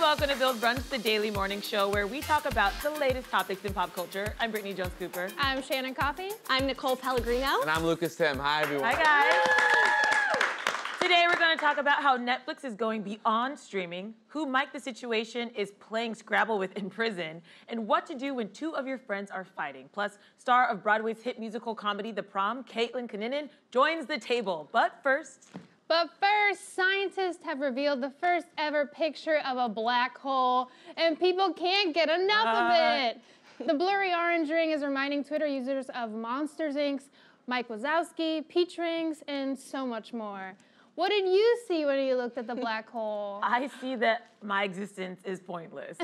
welcome to Build Brunch, the daily morning show where we talk about the latest topics in pop culture. I'm Brittany Jones-Cooper. I'm Shannon Coffey. I'm Nicole Pellegrino. And I'm Lucas Tim. Hi, everyone. Hi, guys. Today, we're going to talk about how Netflix is going beyond streaming, who Mike the Situation is playing Scrabble with in prison, and what to do when two of your friends are fighting. Plus, star of Broadway's hit musical comedy, The Prom, Caitlin Kinnunen, joins the table. But first, scientists have revealed the first ever picture of a black hole, and people can't get enough of it. The blurry orange ring is reminding Twitter users of Monsters, Inc.'s Mike Wazowski, Peach Rings, and so much more. What did you see when you looked at the black hole? I see that my existence is pointless.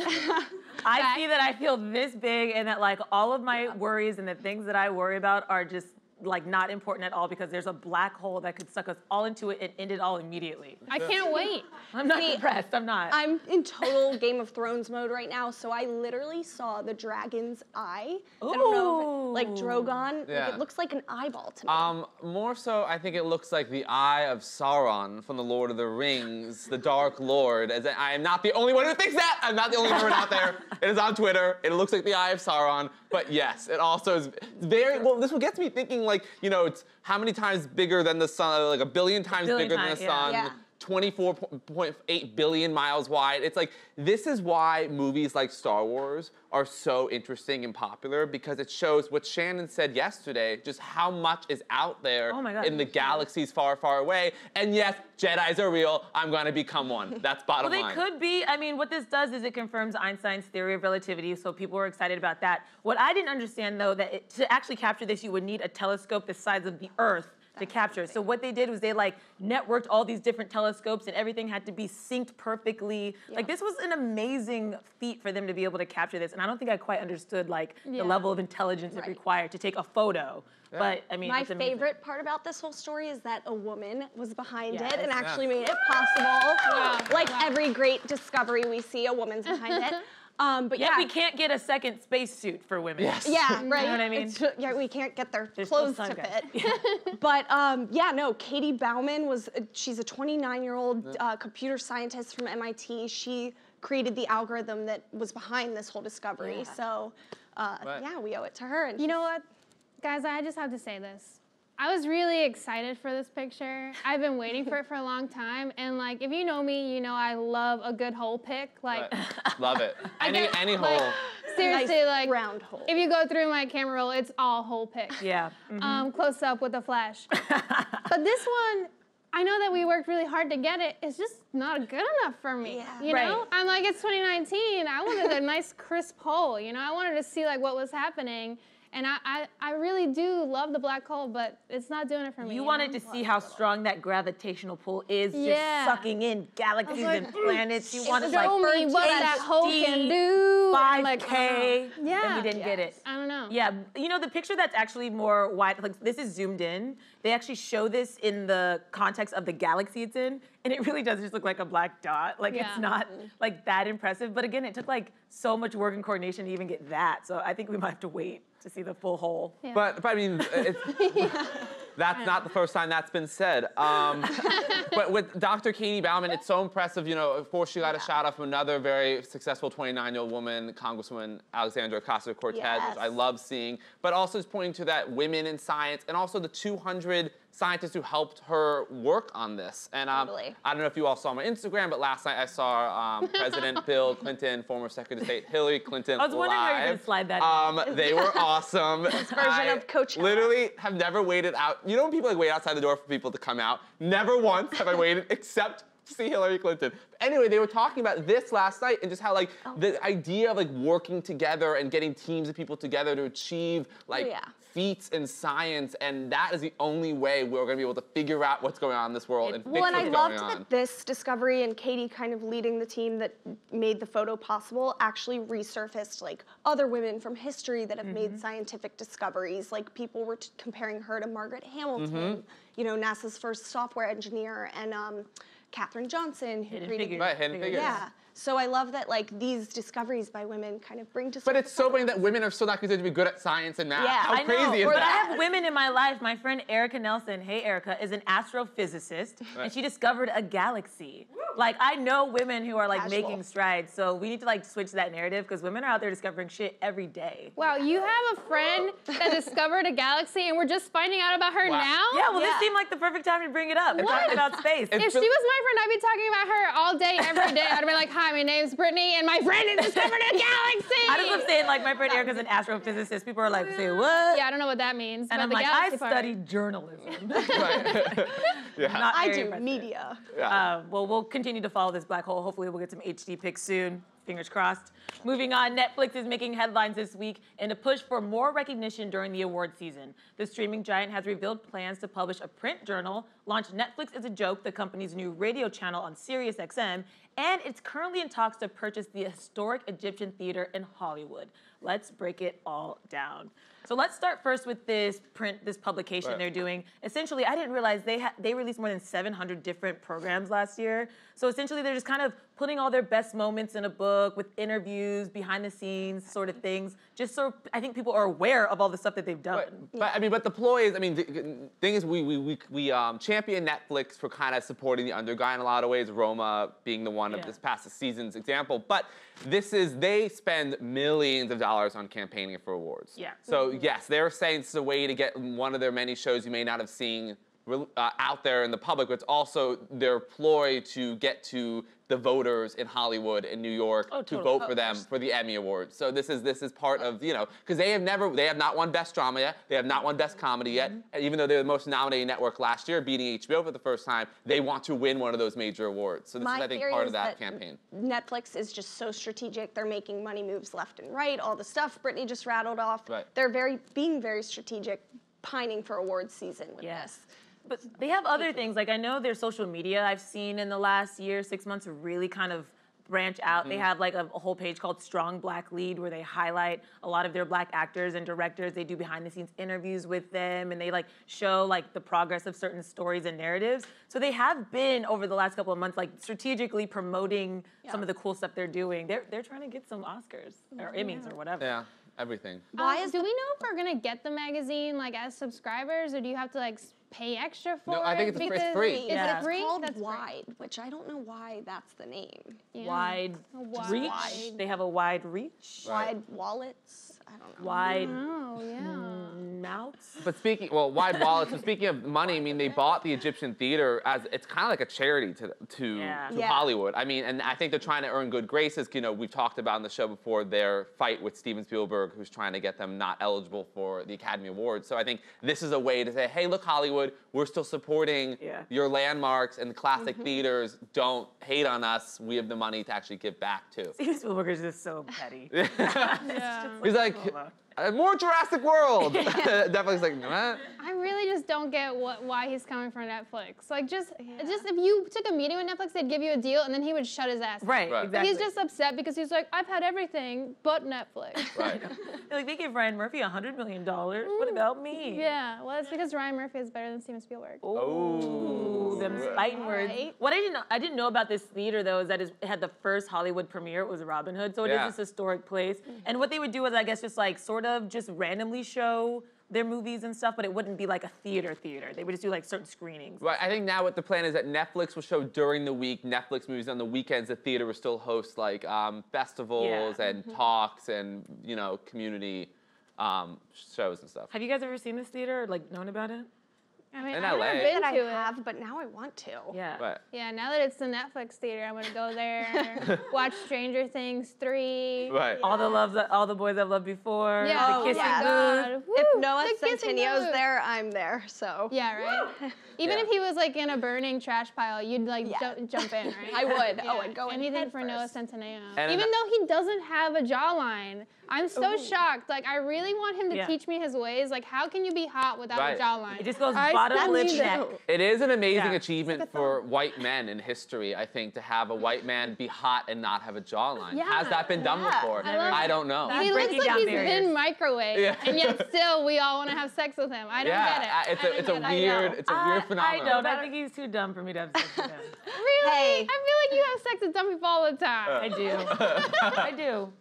I see that I feel this big and that like all of my worries and the things that I worry about are just like not important at all because there's a black hole that could suck us all into it and end it all immediately. I can't wait. I'm not depressed, I'm not. I'm in total Game of Thrones mode right now, so I literally saw the dragon's eye. Ooh. I don't know if like Drogon, Yeah. like, it looks like an eyeball to me. More so, I think it looks like the eye of Sauron from the Lord of the Rings, the Dark Lord. As I am not the only one who thinks that. I'm not the only one out there. It is on Twitter. It looks like the eye of Sauron. But yes, it also is very, well, this will get me thinking like, you know, it's how many times bigger than the sun, like a billion times bigger than the sun. Yeah. 24.8 billion miles wide. It's like, this is why movies like Star Wars are so interesting and popular, because it shows what Shannon said yesterday, just how much is out there in the galaxies far, far away. And yes, Jedis are real. I'm gonna become one. That's bottom line. Well, they could be. I mean, what this does is it confirms Einstein's theory of relativity, so people were excited about that. What I didn't understand, though, that to actually capture this, you would need a telescope the size of the Earth to capture. So what they did was they like networked all these different telescopes and everything had to be synced perfectly. Yeah. Like this was an amazing feat for them to be able to capture this. And I don't think I quite understood like the level of intelligence it required to take a photo. Yeah. But I mean, my favorite part about this whole story is that a woman was behind it and actually made it possible. Like every great discovery we see, a woman's behind it. But yet we can't get a second spacesuit for women. Yes. Yeah, right. You know what I mean? Yeah, we can't get their clothes to fit. But yeah, no, Katie Bauman she's a 29-year-old computer scientist from MIT. She created the algorithm that was behind this whole discovery. So yeah, we owe it to her. And you know what, guys, I just have to say this. I was really excited for this picture. I've been waiting for it for a long time, and like, if you know me, you know I love a good hole pick. Like, love it. Any hole. Like, seriously, nice like round hole. If you go through my camera roll, it's all hole pick. Yeah. Close up with a flash. But this one, I know that we worked really hard to get it. It's just not good enough for me. Yeah. You know, I'm like, it's 2019. I wanted a nice crisp hole. You know, I wanted to see like what was happening. And I really do love the black hole, but it's not doing it for me. You wanted to see how strong that gravitational pull is, just sucking in galaxies and planets. You wanted like show me what that hole can do. 5K, like, and we didn't get it. I don't know. Yeah, you know, the picture that's actually more wide, like this is zoomed in. They actually show this in the context of the galaxy it's in, and it really does just look like a black dot. Like it's not like that impressive, but again, it took like so much work and coordination to even get that. So I think we might have to wait to see the full hole. Yeah. But I mean, that's not the first time that's been said. But with Dr. Katie Bauman, it's so impressive. You know, of course, she got a shout out from another very successful 29-year-old woman, Congresswoman Alexandria Ocasio-Cortez, which I love seeing. But also just pointing to that women in science, and also the 200 scientists who helped her work on this. And I don't know if you all saw my Instagram, but last night I saw President Bill Clinton, former Secretary of State Hillary Clinton I was wondering how you're going to slide that in. They were awesome. This version of Coachella. Literally have never waited out. You know when people like wait outside the door for people to come out? Never once have I waited except to see Hillary Clinton. Anyway, they were talking about this last night and just how like the idea of like working together and getting teams of people together to achieve like feats in science, and that is the only way we're going to be able to figure out what's going on in this world and fix what's going on. Well, and I loved that this discovery and Katie kind of leading the team that made the photo possible actually resurfaced like other women from history that have made scientific discoveries. Like people were comparing her to Margaret Hamilton, you know, NASA's first software engineer, and Katherine Johnson, who Hidden created Figures. Right, Hidden Figures. Yeah. So I love that like these discoveries by women kind of bring to. But it's so funny that women are still not considered to be good at science and math. Yeah, How I crazy know. is But I that? have women in my life. My friend Erica Nelson, hey Erica, is an astrophysicist, and she discovered a galaxy. Like, I know women who are like Casual. making strides, so we need to like switch that narrative because women are out there discovering shit every day. Wow, you have a friend that discovered a galaxy and we're just finding out about her Wow. now? Yeah, well, this seemed like the perfect time to bring it up. Talking about space. If she was my friend, I'd be talking about her all day, every day. I'd be like, hi, my name's Brittany, and my friend has discovered a galaxy. I just love saying like my friend Erica's an astrophysicist. People are like, say what? Yeah, I don't know what that means. And but I'm the like, galaxy I part. studied journalism. Yeah. Not I very do impressive. media. Well, we'll continue to follow this black hole. Hopefully, we'll get some HD pics soon. Fingers crossed. Moving on, Netflix is making headlines this week in a push for more recognition during the award season. The streaming giant has revealed plans to publish a print journal, launch Netflix is a Joke, the company's new radio channel on SiriusXM, and it's currently in talks to purchase the historic Egyptian theater in Hollywood. Let's break it all down. So let's start first with this publication they're doing. Essentially, I didn't realize they released more than 700 different programs last year. So essentially, they're just kind of putting all their best moments in a book with interviews, behind the scenes sort of things, just so I think people are aware of all the stuff that they've done. But the ploy is, the thing is, we champion Netflix for kind of supporting the underguy in a lot of ways. Roma being the one of this past season's example. But they spend millions of dollars on campaigning for awards. Yeah. So yes, they're saying it's a way to get one of their many shows you may not have seen out there in the public, but it's also their ploy to get to the voters in Hollywood and New York to vote for them for the Emmy Awards. So this is part of, because they have not won Best Drama yet, they have not won Best Comedy yet, and even though they were the most nominated network last year, beating HBO for the first time, they want to win one of those major awards. So this is, I think, part of that campaign. Netflix is just so strategic. They're making money moves left and right, all the stuff Brittany just rattled off. Right. They're being very strategic, pining for awards season with this. But they have other things. Like, I know their social media I've seen in the last year, 6 months, really kind of branch out. They have like a whole page called Strong Black Lead where they highlight a lot of their black actors and directors. They do behind the scenes interviews with them and they like show like the progress of certain stories and narratives. So they have been over the last couple of months like strategically promoting some of the cool stuff they're doing. They're trying to get some Oscars or Emmys or whatever. Yeah, everything. Do we know if we're gonna get the magazine like as subscribers, or do you have to like pay extra for it? No, I think it's Because free. Is It's it free? called That's free. Wide, which I don't know why that's the name. Yeah. Wide Wide. reach. They have a wide reach. Right. Wide wallets. I don't know. Wide Oh yeah. mouths. But wide wallets. So speaking of money, they bought the Egyptian theater as it's kind of like a charity to Hollywood. And I think they're trying to earn good graces. We've talked about on the show before their fight with Steven Spielberg, who's trying to get them not eligible for the Academy Awards. So I think this is a way to say, hey, look, Hollywood, we're still supporting your landmarks and the classic theaters. Don't hate on us. We have the money to actually give back too. Steven Spielberg is just so petty. He's like, more Jurassic World. Netflix like, what? I really just don't get why he's coming for Netflix. Like, just if you took a meeting with Netflix, they'd give you a deal, and then he would shut his ass. Right, exactly. He's just upset because he's like, I've had everything but Netflix. Right. They're like, they gave Ryan Murphy $100 million. What about me? Yeah, well, it's because Ryan Murphy is better than Steven Spielberg. Ooh, them fighting words. Right. What I didn't know about this theater though is that it had the first Hollywood premiere. It was Robin Hood, so it is this historic place. And what they would do is, I guess, just like sort of just randomly show their movies and stuff, but it wouldn't be like a theater. They would just do like certain screenings. Right. I think now what the plan is that Netflix will show during the week, Netflix movies on the weekends. The theater will still host like festivals and talks and community shows and stuff. Have you guys ever seen this theater or like known about it? I mean, In I've LA. never been I to it. have, but now I want to. Yeah. Right. Yeah, now that it's the Netflix theater, I'm gonna go there, watch Stranger Things 3. Right. All the boys I've loved before. Yeah, The kissing God. Woo, If Noah the kissing Centinneo's booth. there, I'm there. So. Yeah, right? Even if he was like in a burning trash pile, you'd like jump in, right? I would. Oh, I'd go in anything head for first. Noah Centineo. And Even though he doesn't have a jawline, I'm so shocked. Like, I really want him to teach me his ways. Like, how can you be hot without a jawline? It just goes I bottom lip neck. It is an amazing achievement for white men in history, I think, to have a white man be hot and not have a jawline. Yeah. Has that been done before? I don't know. He looks like he's been microwaved, and yet still we all want to have sex with him. I don't get it. It's a weird phenomenon. I don't. I think he's too dumb for me to have sex with him. Really? Hey. I feel like you have sex with dumb people all the time. I do. I do.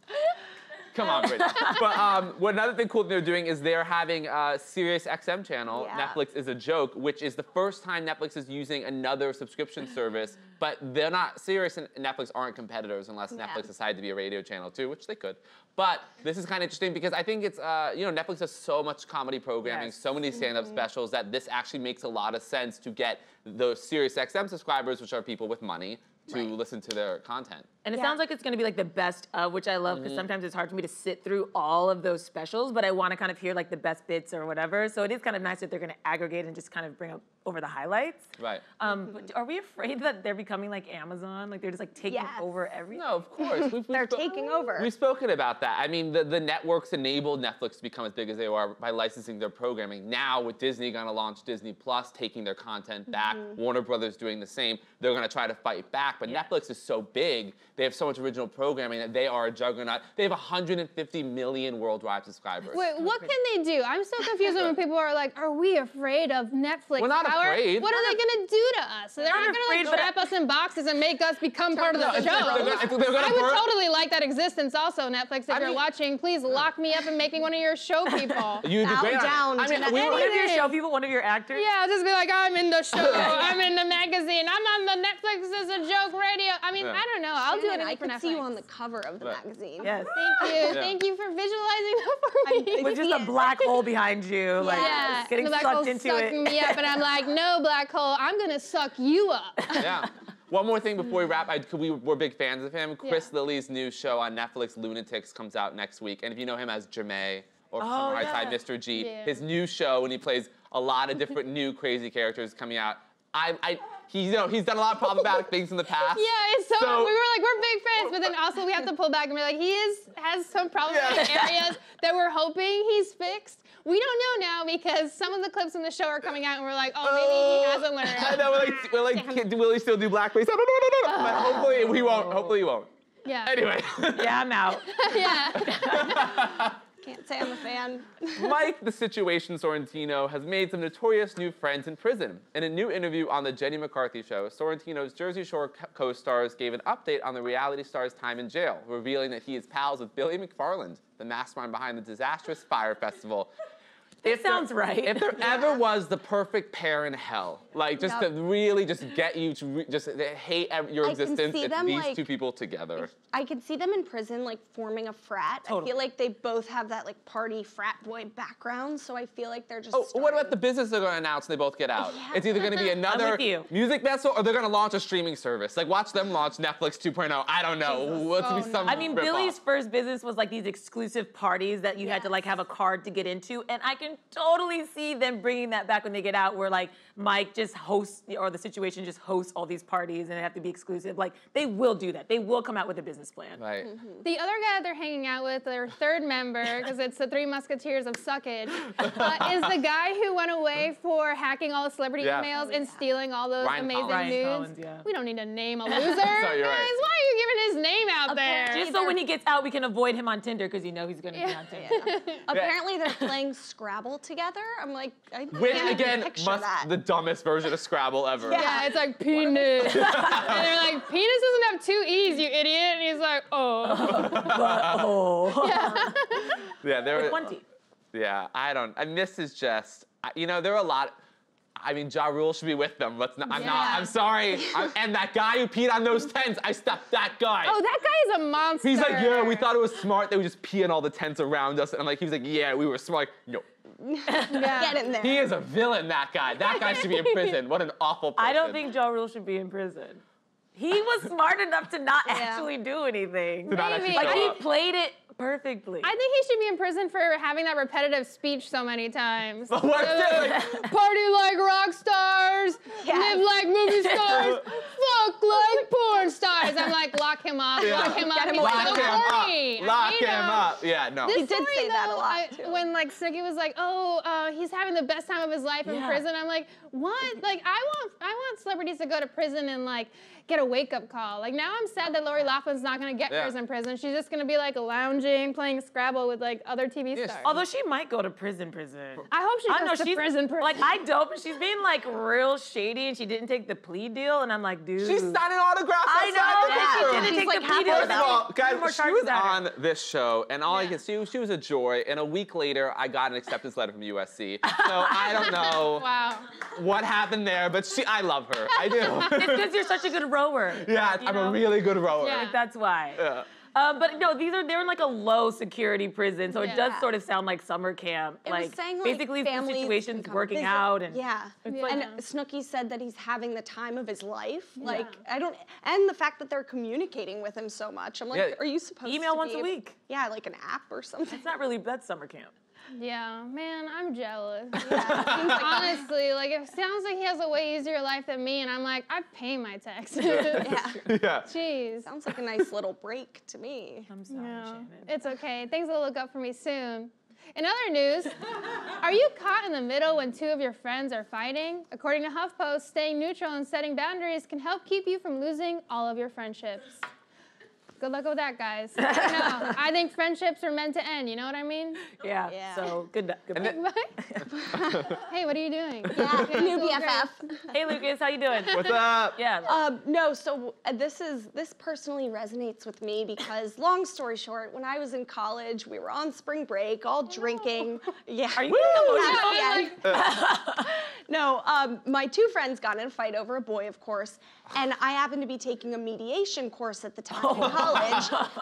Come on, Brittany. But what another thing cool they're doing is they're having a Sirius XM channel. Yeah. Netflix is a joke, which is the first time Netflix is using another subscription service. But they're not. Sirius and Netflix aren't competitors unless Netflix decided to be a radio channel too, which they could. But this is kind of interesting because I think it's Netflix has so much comedy programming, so many stand-up specials that this actually makes a lot of sense to get those Sirius XM subscribers, which are people with money, to listen to their content. And it sounds like it's going to be like the best of, which I love because sometimes it's hard for me to sit through all of those specials, but I want to kind of hear like the best bits or whatever. So it is kind of nice that they're going to aggregate and just kind of bring up over the highlights. Right. But are we afraid that they're becoming like Amazon? Like they're just like taking over everything? No, of course. They're taking over. We've spoken about that. I mean, the networks enabled Netflix to become as big as they are by licensing their programming. Now, with Disney going to launch Disney Plus, taking their content back, Warner Brothers doing the same, they're going to try to fight back. But Netflix is so big, they have so much original programming that they are a juggernaut. They have 150 million worldwide subscribers. Wait, what can they do? I'm so confused when people are like, are we afraid of Netflix We're not power? afraid. What are they going to do to us? So they're not going to like trap us in boxes and make us become part of the show. I would totally like that existence also, Netflix. If you're watching, please lock me up and make me one of your show people. You'd be great. Down I mean, one of your show people, one of your actors? Yeah, I'll just be like, I'm in the show, I'm in the magazine, I'm on the Netflix as a joke radio. I mean, I don't know. I'll do anything I for could Netflix. see you on the cover of the magazine. Yes. Thank you. Thank you for visualizing that for me. With just a black hole behind you, like getting the black sucked hole's into sucking it. me up, and I'm like, no, black hole, I'm gonna suck you up. Yeah. One more thing before we wrap, we're big fans of him. Chris Lilly's new show on Netflix, Lunatics, comes out next week. And if you know him as Jermaine or from High Side Mr. G, his new show, and he plays a lot of different new crazy characters coming out. He's done a lot of problematic things in the past. Yeah, it's so we were like, we're big fans, but then also we have to pull back and be like, has some problematic areas that we're hoping he's fixed. We don't know now because some of the clips in the show are coming out and we're like, oh, maybe he hasn't learned. I know, we're like, will he still do blackface? But hopefully we won't. Hopefully he won't. Yeah. Anyway. Yeah, I'm out. Yeah. Can't say I'm a fan. Mike, the Situation Sorrentino, has made some notorious new friends in prison. In a new interview on the Jenny McCarthy Show, Sorrentino's Jersey Shore co-stars gave an update on the reality star's time in jail, revealing that he is pals with Billy McFarland, the mastermind behind the disastrous Fire Festival. It sounds right. If there ever was the perfect pair in hell, like just to really just get you to just hate your existence, it's these two people together. I could see them in prison, like forming a frat. Totally. I feel like they both have that like party frat boy background, so I feel like they're just. Oh, what about the business they're going to announce when they both get out? Yeah. It's either going to be another music festival or they're going to launch a streaming service. Like watch them launch Netflix 2.0. I don't know. What's to be some. I mean, Billy's first business was like these exclusive parties that you had to like have a card to get into, and I can totally see them bringing that back when they get out, where like Mike just hosts, or the Situation just hosts all these parties and they have to be exclusive. Like they will do that. They will come out with a business plan. Right. The other guy they're hanging out with, their third member, because it's the Three Musketeers of Suckage, is the guy who went away for hacking all the celebrity emails and stealing all those amazing nudes. Collins, We don't need to name a loser. Sorry, you're Guys, right. why are you giving his name out there? Just so when he gets out, we can avoid him on Tinder because you know he's going to be on Tinder. Apparently they're playing Scrabble together. I'm like, I Which can't again picture must that. the dumbest version of Scrabble ever. Yeah, it's like penis. And they're like, penis doesn't have two E's, you idiot. And he's like, Yeah, there With one T. Yeah, and this is just, there are a lot. I mean, Ja Rule should be with them. I'm sorry. And that guy who peed on those tents, I stopped that guy. oh, that guy is a monster. He's like, yeah, we thought it was smart. They would just pee on all the tents around us. And he was like, yeah, we were smart. Like, no. Get in there. He is a villain, that guy. That guy should be in prison. What an awful person. I don't think Ja Rule should be in prison. He was smart enough to not actually do anything. To not actually Like show he up. played it perfectly. I think he should be in prison for having that repetitive speech so many times. But what's it? Party like rock stars, live like movie stars, fuck like porn stars. I'm like, lock him up, lock him up. He's so horny. Lock him up. Yeah, no. He did say that a lot, too. When like Snooki was like, oh, he's having the best time of his life in prison. I'm like, what? Like, I want celebrities to go to prison and like get a wake-up call. Like, now I'm sad that Lori Laughlin's not gonna get hers in prison. She's just gonna be like lounging, playing Scrabble with like other TV stars. Although she might go to prison. I hope she goes to prison. Like, I don't, but she's being like real shady and she didn't take the plea deal, and I'm like, dude. She's signing autographs I know, outside but she didn't take the plea deal. First of all, guys, more she was charges at her. on this show, and all I can see, she was a joy, and a week later, I got an acceptance letter from USC. So I don't know what happened there, but I love her. I do. It's because you're such a good rower. Yeah, I'm a really good rower. Yeah, that's why. Yeah. But no, they're in like a low security prison, so it does sort of sound like summer camp. It like was saying, basically the situation's working out, and and Snooki said that he's having the time of his life. Like and the fact that they're communicating with him so much. I'm like, are you supposed to email once a week? Yeah, like an app or something. That's summer camp. Yeah, man, I'm jealous. Honestly, like, it sounds like he has a way easier life than me, and I'm like, I pay my taxes. Jeez. Sounds like a nice little break to me. I'm sorry, Shannon. It's okay. Things will look up for me soon. In other news, are you caught in the middle when two of your friends are fighting? According to HuffPost, staying neutral and setting boundaries can help keep you from losing all of your friendships. Good luck with that, guys. No, I think friendships are meant to end. You know what I mean? Yeah. So good luck. Hey, what are you doing? Yeah, new BFF. Hey, Lucas, how you doing? What's up? Yeah. No, so this personally resonates with me because, long story short, when I was in college, we were on spring break, all drinking. Yeah. Are you getting emotional? No, my two friends got in a fight over a boy, of course, and I happened to be taking a mediation course at the time in college.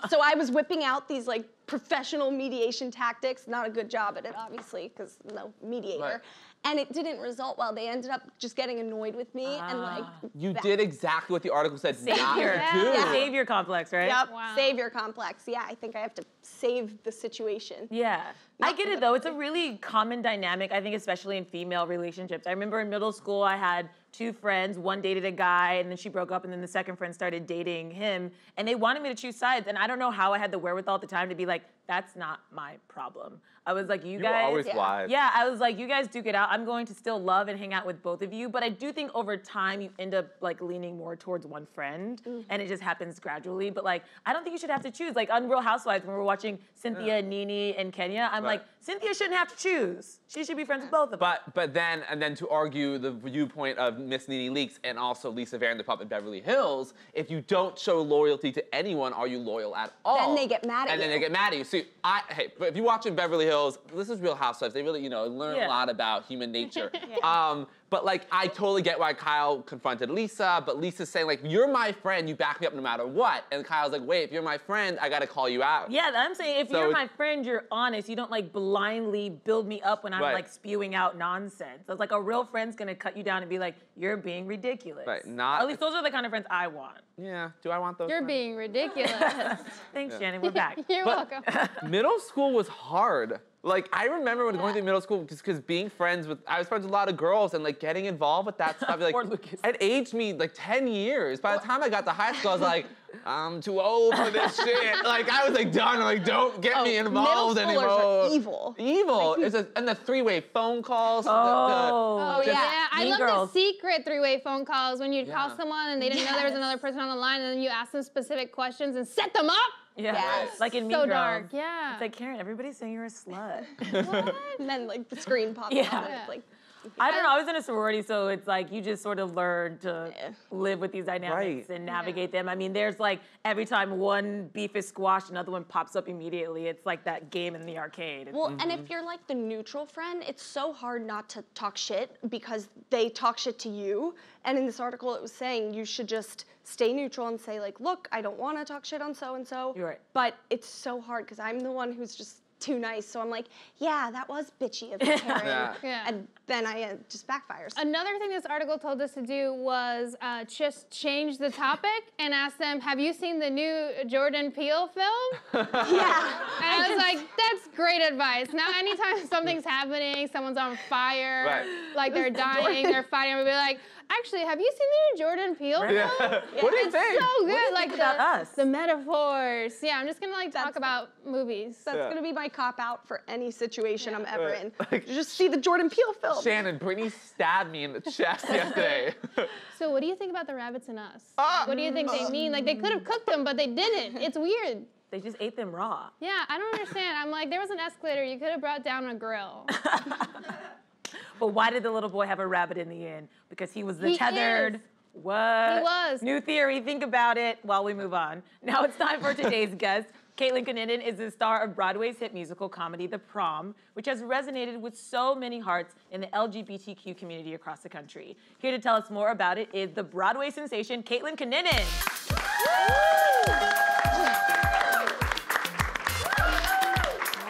So I was whipping out these like professional mediation tactics. Not a good job at it, obviously, because no mediator. Right. And it didn't result well. They ended up just getting annoyed with me and like. You did exactly what the article said not to do. Savior complex, right? Yep. Wow. Savior complex. Yeah, I think I have to save the situation. Yeah. I get it though. It's a really common dynamic, I think, especially in female relationships. I remember in middle school, I had two friends. One dated a guy, and then she broke up, and then the second friend started dating him. And they wanted me to choose sides, and I don't know how I had the wherewithal at the time to be like, that's not my problem. I was like, you guys. were always wise. Yeah, I was like, you guys duke it out. I'm going to still love and hang out with both of you, but I do think over time you end up like leaning more towards one friend, and it just happens gradually. But like, I don't think you should have to choose. Like on Real Housewives, when we were watching Cynthia, Nene, and Kenya, I'm like, Cynthia shouldn't have to choose. She should be friends with both of them. But then to argue the viewpoint of Miss Nene Leakes and also Lisa Vanderpump in Beverly Hills, if you don't show loyalty to anyone, are you loyal at all? Then they get mad at you. And then they get mad at you. See, but if you're watching Beverly Hills, this is Real Housewives. They really, learn a lot about human nature. But like, I totally get why Kyle confronted Lisa, but Lisa's saying like, you're my friend, you back me up no matter what. And Kyle's like, wait, if you're my friend, I gotta call you out. Yeah, I'm saying if you're my friend, you're honest. You don't like blindly build me up when I'm like spewing out nonsense. It's like a real friend's gonna cut you down and be like, you're being ridiculous. Right, at least those are the kind of friends I want. Yeah, do I want those You're friends? being ridiculous. Thanks, Shannon, we're back. You're welcome. Middle school was hard. Like, I remember when going through middle school, because being friends with, I was friends with a lot of girls, and like getting involved with that stuff, like, it aged me like 10 years. By the time I got to high school, I was like, I'm too old for this shit. Like, I was like done. I'm like, don't get me involved anymore. Middle schoolers are evil. Evil. And the three-way phone calls. Yeah. I love girls. the secret three-way phone calls when you'd call someone and they didn't know there was another person on the line, and then you ask them specific questions and set them up. Yeah, Yes. like in Mean So Girls. dark, yeah. It's like, Karen, everybody's saying you're a slut. What? And then like the screen pops up and it's like. I don't know, I was in a sorority, so it's like you just sort of learn to live with these dynamics and navigate them. I mean, there's like, every time one beef is squashed, another one pops up immediately. It's like that game in the arcade. Well, and if you're like the neutral friend, it's so hard not to talk shit because they talk shit to you. And in this article, it was saying you should just stay neutral and say like, look, I don't want to talk shit on so-and-so. You're right. But it's so hard because I'm the one who's just too nice. So I'm like, yeah, that was bitchy of Karen. Yeah. And then it just backfires. Another thing this article told us to do was just change the topic and ask them, have you seen the new Jordan Peele film? Yeah. And I was like, that's great advice. Now anytime something's happening, someone's on fire, like they're dying, they're fighting, we'll be like, actually, have you seen the new Jordan Peele film? Yeah. What do you It's think? so good. Like about us? The metaphors. Yeah, I'm just gonna like talk about movies. That's gonna be my cop out for any situation I'm ever in. Just see the Jordan Peele film. Shannon, Brittany stabbed me in the chest yesterday. So what do you think about the rabbits in us? What do you think they mean? Like they could have cooked them, but they didn't. It's weird. They just ate them raw. Yeah, I don't understand. I'm like, there was an escalator. You could have brought down a grill. But why did the little boy have a rabbit in the end? Because he was the He tethered. is. What? He was. New theory. Think about it while we move on. Now it's time for today's guest. Caitlin Kinnunen is the star of Broadway's hit musical comedy, The Prom, which has resonated with so many hearts in the LGBTQ community across the country. Here to tell us more about it is the Broadway sensation, Caitlin Kinnunen.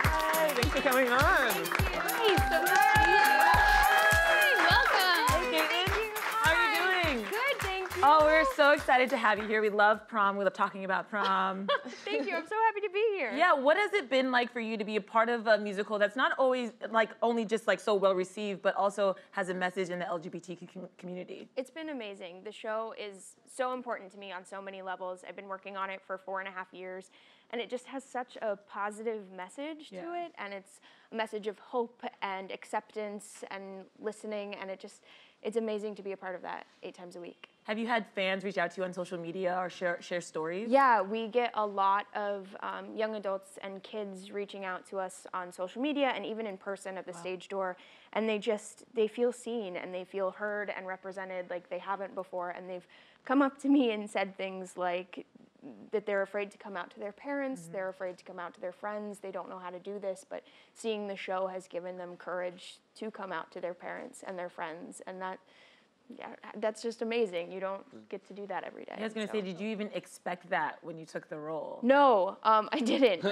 Hi, thanks for coming on. Oh, we're so excited to have you here. We love prom. We love talking about prom. Thank you. I'm so happy to be here. Yeah, what has it been like for you to be a part of a musical that's not always like only just like so well received, but also has a message in the LGBTQ community? It's been amazing. The show is so important to me on so many levels. I've been working on it for 4.5 years, and it just has such a positive message to it, and it's a message of hope and acceptance and listening, and it's amazing to be a part of that 8 times a week. Have you had fans reach out to you on social media or share stories? Yeah, we get a lot of young adults and kids reaching out to us on social media and even in person at the stage door, and they feel seen and they feel heard and represented like they haven't before, and they've come up to me and said things like that they're afraid to come out to their parents, they're afraid to come out to their friends, they don't know how to do this, but seeing the show has given them courage to come out to their parents and their friends, and that's just amazing. You don't get to do that every day. I was going to say, did you even expect that when you took the role? No, I didn't.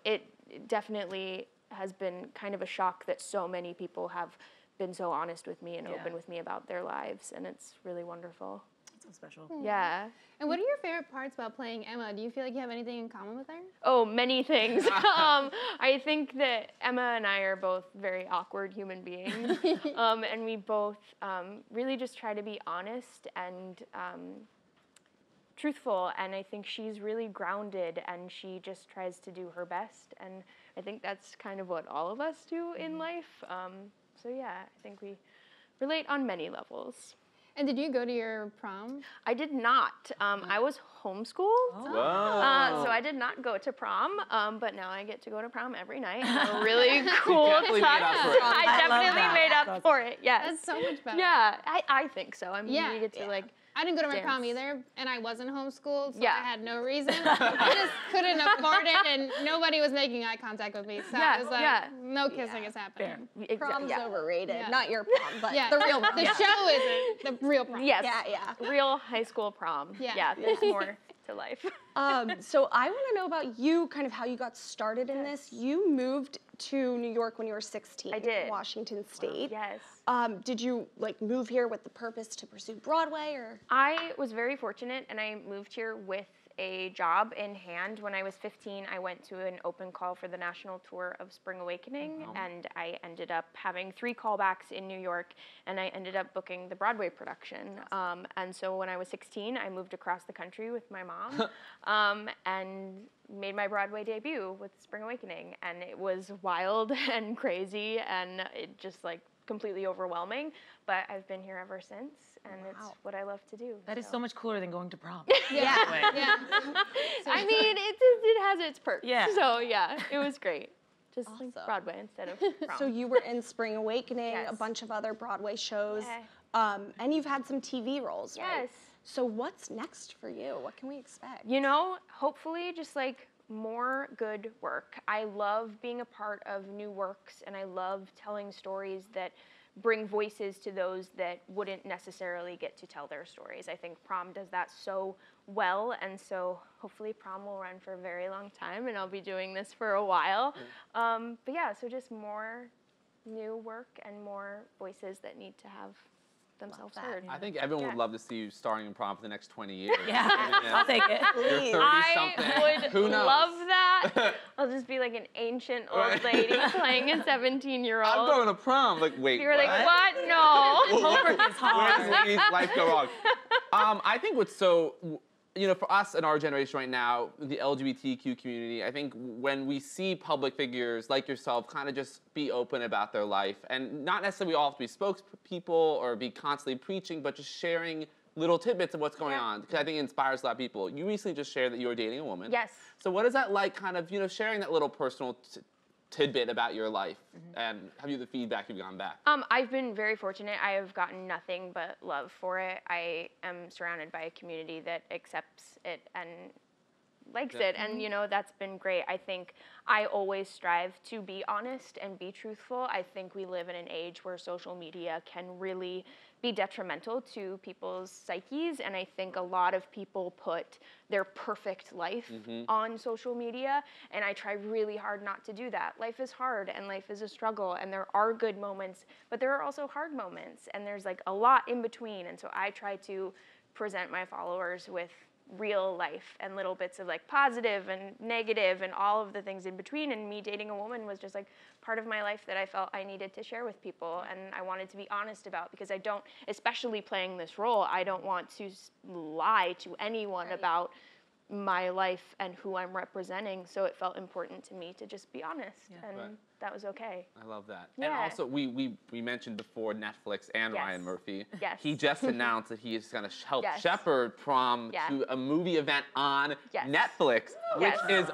It definitely has been kind of a shock that so many people have been so honest with me and open with me about their lives, and it's really wonderful. So special. Yeah. And what are your favorite parts about playing Emma? Do you feel like you have anything in common with her? Oh, many things. I think that Emma and I are both very awkward human beings, and we both really just try to be honest and truthful, and I think she's really grounded, and she just tries to do her best, and I think that's kind of what all of us do in life. So yeah, I think we relate on many levels. And did you go to your prom? I did not. I was homeschooled, so I did not go to prom, but now I get to go to prom every night. A really cool definitely time. made up for it. I definitely made up for it, yes. That's so much better. Yeah, I think so. I mean, Yeah. you get to like I didn't go to my dance. prom either, and I wasn't homeschooled, so Yeah. I had no reason. I just couldn't afford it, and nobody was making eye contact with me, so I was like, no kissing is happening. Prom's overrated. Yeah. Not your prom, but Yeah, the real prom. The show isn't the real prom. Yes. Yeah. Real high school prom. Yeah. There's more to life. So I want to know about you, kind of how you got started in this. You moved to New York when you were 16. I did. Washington State. Yes. Did you like move here with the purpose to pursue Broadway, or? I was very fortunate, and I moved here with a job in hand. When I was 15, I went to an open call for the national tour of Spring Awakening, and I ended up having 3 callbacks in New York, and I ended up booking the Broadway production. And so when I was 16, I moved across the country with my mom and made my Broadway debut with Spring Awakening, and it was wild and crazy, and it just like completely overwhelming, but I've been here ever since, and it's what I love to do. That is so much cooler than going to prom. Yeah. I mean, it has its perks. Yeah. So yeah, it was great. Just like Broadway instead of prom. So you were in Spring Awakening, a Yes. bunch of other Broadway shows, Yeah. And you've had some TV roles, right? Yes. So what's next for you? What can we expect? You know, hopefully just like more good work. I love being a part of new works, and I love telling stories that bring voices to those that wouldn't necessarily get to tell their stories. I think Prom does that so well, and so hopefully prom will run for a very long time, and I'll be doing this for a while. But yeah, so just more new work and more voices that need to have themselves heard. I think everyone would love to see you starring in prom for the next 20 years. Yeah, I'll take it. You're 30-something. I would Who knows? love that. I'll just be like an ancient old lady playing a 17-year-old. I'm going to prom. Like, wait, You're what? like, what? No. Homework is hard. Where does lady's life go wrong? I think what's so, you know, for us in our generation right now, the LGBTQ community, I think when we see public figures like yourself kind of just be open about their life, and not necessarily all have to be spokespeople or be constantly preaching, but just sharing little tidbits of what's going on, because I think it inspires a lot of people. You recently just shared that you were dating a woman. Yes. So what is that like, kind of, you know, sharing that little personal tidbit about your life, and have you the feedback you've gotten back? I've been very fortunate. I have gotten nothing but love for it. I am surrounded by a community that accepts it and likes it, and you know, that's been great. I think I always strive to be honest and be truthful. I think we live in an age where social media can really be detrimental to people's psyches, and I think a lot of people put their perfect life on social media, and I try really hard not to do that. Life is hard, and life is a struggle, and there are good moments, but there are also hard moments, and there's like a lot in between, and so I try to present my followers with real life and little bits of like positive and negative and all of the things in between, and me dating a woman was just like part of my life that I felt I needed to share with people, and I wanted to be honest about, because I don't, especially playing this role, I don't want to lie to anyone about my life and who I'm representing, so it felt important to me to just be honest, and that was okay. I love that. Yeah. And also, we mentioned before Netflix and Ryan Murphy. Yes. He just announced that he is going to help shepherd prom to a movie event on Netflix, which is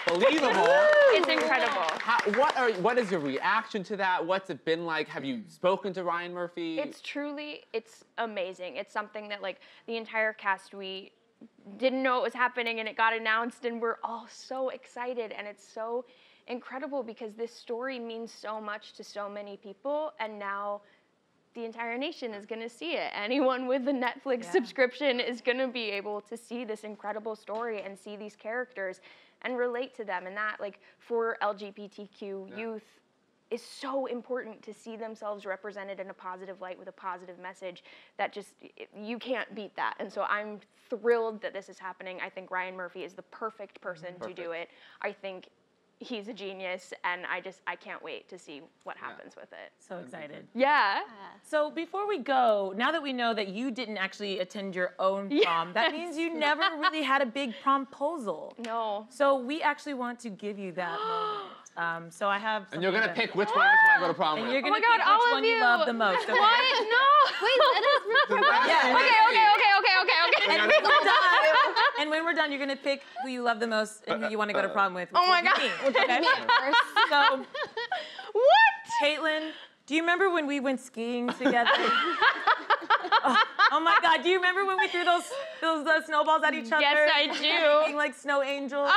unbelievable. It's incredible. What is your reaction to that? What's it been like? Have you spoken to Ryan Murphy? It's amazing. It's something that like the entire cast, we didn't know it was happening, and it got announced, and we're all so excited, and it's so incredible because this story means so much to so many people, and now the entire nation is going to see it. Anyone with a Netflix subscription is going to be able to see this incredible story and see these characters and relate to them, and that, like, for LGBTQ youth, is so important to see themselves represented in a positive light with a positive message. That just, you can't beat that. And so I'm thrilled that this is happening. I think Ryan Murphy is the perfect person to do it. I think he's a genius, and I can't wait to see what happens with it. So excited. Yeah. So before we go, now that we know that you didn't actually attend your own prom, that means you never really had a big promposal. No. So we actually want to give you that moment. So I have. And you're gonna pick which one you want to go to prom with. And you're gonna pick which one you love the most. Okay? What? No. Wait, let us Okay. And when we're done, and when we're done, you're gonna pick who you love the most and who you want to go to prom with. Oh my God. Okay. So, What? Caitlin, do you remember when we went skiing together? Oh my God! Do you remember when we threw those snowballs at each other? Yes, I do. Being like snow angels.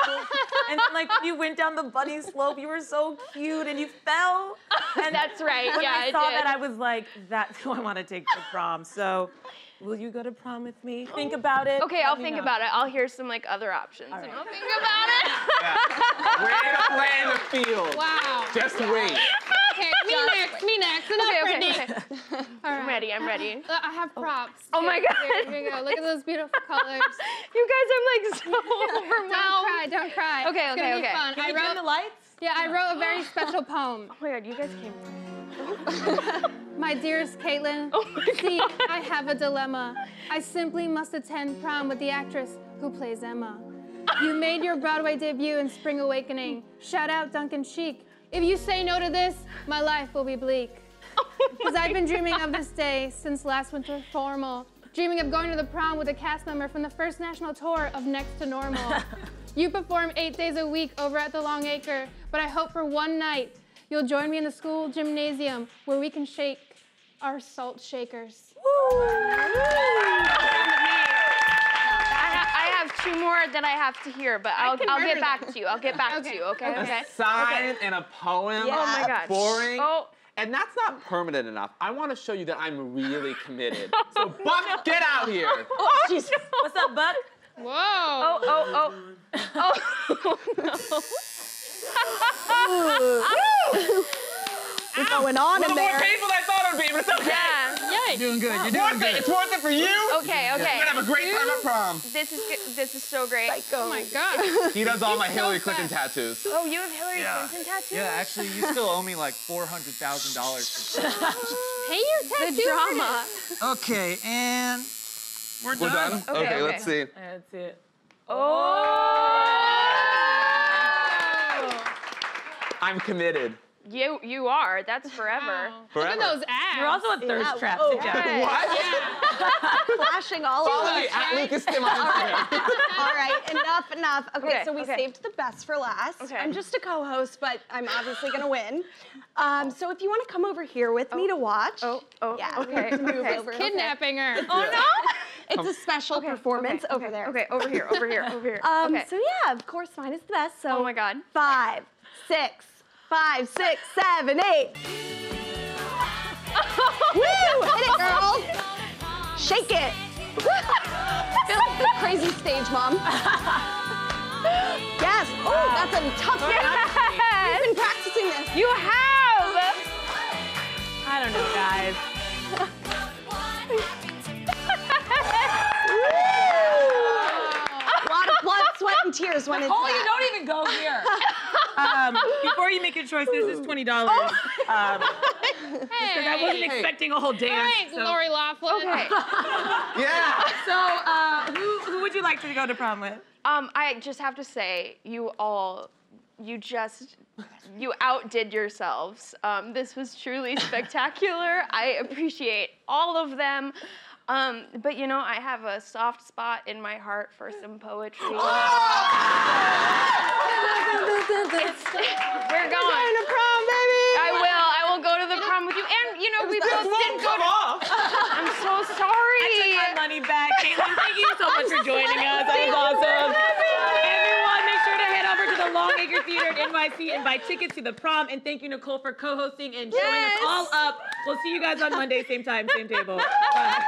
And then like when you went down the bunny slope, you were so cute and you fell. And That's right. When Yeah, I saw did. that, I was like, that's who I want to take to prom. So, will you go to prom with me? Think about it. Okay, I'll think about it. I'll hear some like other options, and I'll think about it. Way to play in the field. Wow. Just wait. Okay, me next. Okay. All I'm right. ready. I have props. Oh my God. Here you go. Look at those beautiful colors. You guys are like so overwhelmed. Don't cry. Okay, It's gonna be okay. fun. Can you dim the lights? Yeah, I wrote a very special poem. Oh my God, you guys came. My dearest Caitlin, see, I have a dilemma. I simply must attend prom with the actress who plays Emma. You made your Broadway debut in Spring Awakening. Shout out Duncan Sheik. If you say no to this, my life will be bleak. Because I've been dreaming of this day since last winter formal. Dreaming of going to the prom with a cast member from the first national tour of Next to Normal. You perform 8 days a week over at the Long Acre, but I hope for one night you'll join me in the school gymnasium where we can shake our salt shakers. I have two more that I have to hear, but I'll get back to you. I'll get back to you. Okay. A sign and a poem. Oh my God. Boring. Oh. And that's not permanent enough. I want to show you that I'm really committed. So, Buck, get out here. Oh, jeez. What's up, Buck? Whoa. Oh, no. What's going on A in little more there? painful than I thought it would be, but it's okay. Yeah. Yay. You're doing good. You're It's doing worth it. good. It's worth it for you. Okay, We're okay. gonna have a great time at prom. This is good. This is so great. Oh my God. He does all my so Hillary fast. Clinton tattoos. Oh, you have Hillary Clinton tattoos? Yeah, actually, you still owe me like $400,000. Pay your tattoo. The drama. Okay, and we're We're done? Okay, okay. Let's see. That's it. Oh. I'm committed. You are. That's forever. Wow. Look Forever. at those abs. You're also a thirst Yeah, trap. oh, Sit down. yes. What? Flashing all Follow over. me at Lucas Tim on Instagram. All right, enough. Okay, Okay, so we okay. saved the best for last. Okay. I'm just a co-host, but I'm obviously gonna win. So if you want to come over here with me to watch. Oh, Yeah, okay. to move okay. over. Kidnapping her. Oh no! It's a special performance over there. Okay, over here. Okay. So yeah, of course, mine is the best. So Oh my God. 5, 6, 5, 6, 7, 8. Woo! Hit it, girl. Shake it. Feel like the crazy stage, mom. Yes. Oh, that's a tough one. Yes! You've been practicing this. You have! I don't know, guys. A lot of blood, sweat, and tears went into Oh, you that. don't even go here. Before you make your choice, this is $20. Because I wasn't expecting a whole dance. Thanks, Lori Loughlin. Okay. Yeah. So, who would you like to go to prom with? I just have to say, you outdid yourselves. This was truly spectacular. I appreciate all of them. But you know, I have a soft spot in my heart for some poetry. We're going. Going to prom, baby. I will go to the prom with you. And you know, we both didn't go to. I'm so sorry. I took my money back. Caitlin, thank you so much for joining us. That was awesome. Everyone, make sure to head over to the Longacre Theater in NYC and buy tickets to the prom. And thank you, Nicole, for co-hosting and showing us all up. We'll see you guys on Monday, same time, same table. Bye.